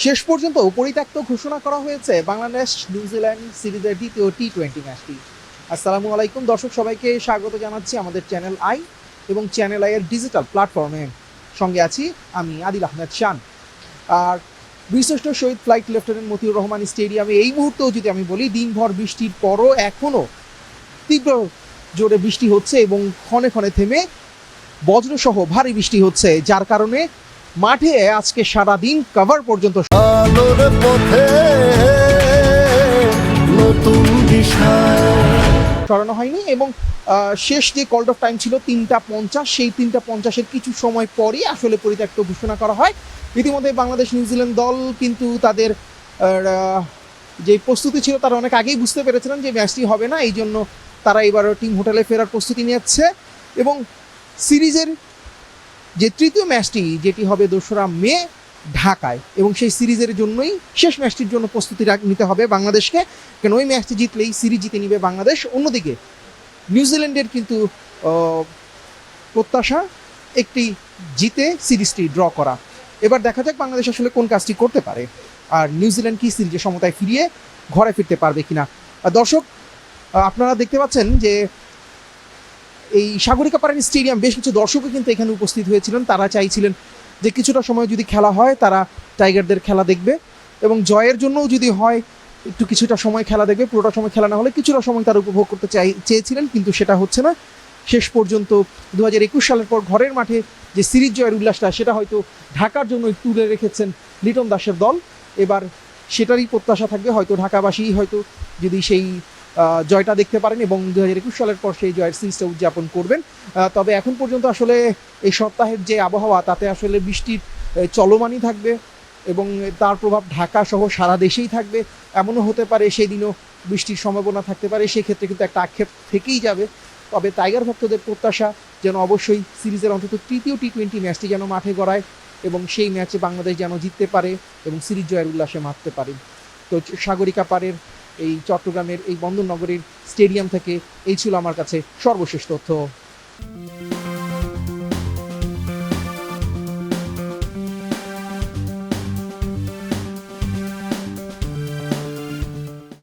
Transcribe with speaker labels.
Speaker 1: শেষ পর্যন্ত পরিত্যক্ত ঘোষণা করা হয়েছে বাংলাদেশ নিউজিল্যান্ড সিরিজের দ্বিতীয় টি-20 ম্যাচটি। আসসালামু আলাইকুম দর্শক, সবাইকে স্বাগত জানাচ্ছি আমাদের চ্যানেল আই এবং চ্যানেল আই এর ডিজিটাল প্ল্যাটফর্মে। সঙ্গে আছি আমি আদিল আহমেদ শান। আর বীরশ্রেষ্ঠ শহীদ ফ্লাইট লেফটেন্যান্ট মতিউর রহমান স্টেডিয়ামে এই মুহূর্তেও যদি আমি বলি, দিনভর বৃষ্টির পরও এখনও তীব্র জোরে বৃষ্টি হচ্ছে এবং ক্ষণে ক্ষণে থেমে বজ্রসহ ভারী বৃষ্টি হচ্ছে, যার কারণে মাঠে আজকে সারাদিন কভার পর্যন্ত
Speaker 2: আলোর পথে নতুন দিশা
Speaker 1: সরানো হয়নি এবং শেষ যে কল অফ টাইম ছিল 3:50, সেই 3:50-এর কিছু সময় পরই আসলে পরিত্যক্ত ঘোষণা করা হয়। ইতিমধ্যে বাংলাদেশ নিউজিল্যান্ড দল কিন্তু তাদের যে প্রস্তুতি ছিল তারা অনেক আগেই বুঝতে পেরেছিলেন যে ম্যাচটি হবে না, এই জন্য তারা এবার টিম হোটেলে ফেরার প্রস্তুতি নিচ্ছে এবং সিরিজের যে তৃতীয় ম্যাচটি যেটি হবে 2রা মে ঢাকায়, এবং সেই সিরিজের জন্যই শেষ ম্যাচটির জন্য প্রস্তুতি নিতে হবে বাংলাদেশকে, কারণ ওই ম্যাচটি জিতলেই সিরিজ জিতে নিবে বাংলাদেশ। অন্যদিকে নিউজিল্যান্ডের কিন্তু প্রত্যাশা একটি জিতে সিরিজটি ড্র করা। এবার দেখা যাক বাংলাদেশ আসলে কোন কাজটি করতে পারে, আর নিউজিল্যান্ড কি সিরিজে সমতায় ফিরিয়ে ঘরে ফিরতে পারবে কিনা। দর্শক, আপনারা দেখতে পাচ্ছেন যে এই সাগরিকা পারেন স্টেডিয়াম, বেশ কিছু দর্শকও কিন্তু এখানে উপস্থিত হয়েছিলেন। তারা চাইছিলেন যে কিছুটা সময় যদি খেলা হয় তারা টাইগারদের খেলা দেখবে, এবং জয়ের জন্যও যদি হয় একটু কিছুটা সময় খেলা দেখবে, পুরোটা সময় খেলা না হলে কিছুটা সময় তারা উপভোগ করতে চেয়েছিলেন, কিন্তু সেটা হচ্ছে না। শেষ পর্যন্ত 2021 সালের পর ঘরের মাঠে যে সিরিজ জয়ের উল্লাসটা, সেটা হয়তো ঢাকার জন্য তুলে রেখেছেন লিটন দাসের দল। এবার সেটারই প্রত্যাশা থাকবে, হয়তো ঢাকাবাসী হয়তো যদি সেই জয়টা দেখতে পারেন এবং 2021 সালের পর সেই জয়ের সিরিজটা উদযাপন করবেন। তবে এখন পর্যন্ত আসলে এই সপ্তাহের যে আবহাওয়া, তাতে আসলে বৃষ্টির চলমানই থাকবে এবং তার প্রভাব ঢাকা সহ সারা দেশেই থাকবে। এমনও হতে পারে সেদিনও বৃষ্টির সম্ভাবনা থাকতে পারে, সেক্ষেত্রে কিন্তু একটা আক্ষেপ থেকেই যাবে। তবে টাইগার ভক্তদের প্রত্যাশা যেন অবশ্যই সিরিজের অন্তত তৃতীয় টি-20 ম্যাচটি যেন মাঠে গড়ায় এবং সেই ম্যাচে বাংলাদেশ যেন জিততে পারে এবং সিরিজ জয়ের উল্লাসে মাততে পারে। তো সাগরিকা পাড়ের এই চট্টগ্রামের এই বন্দরনগরীর স্টেডিয়াম থেকে এই ছিল আমার কাছে সর্বশেষ তথ্য।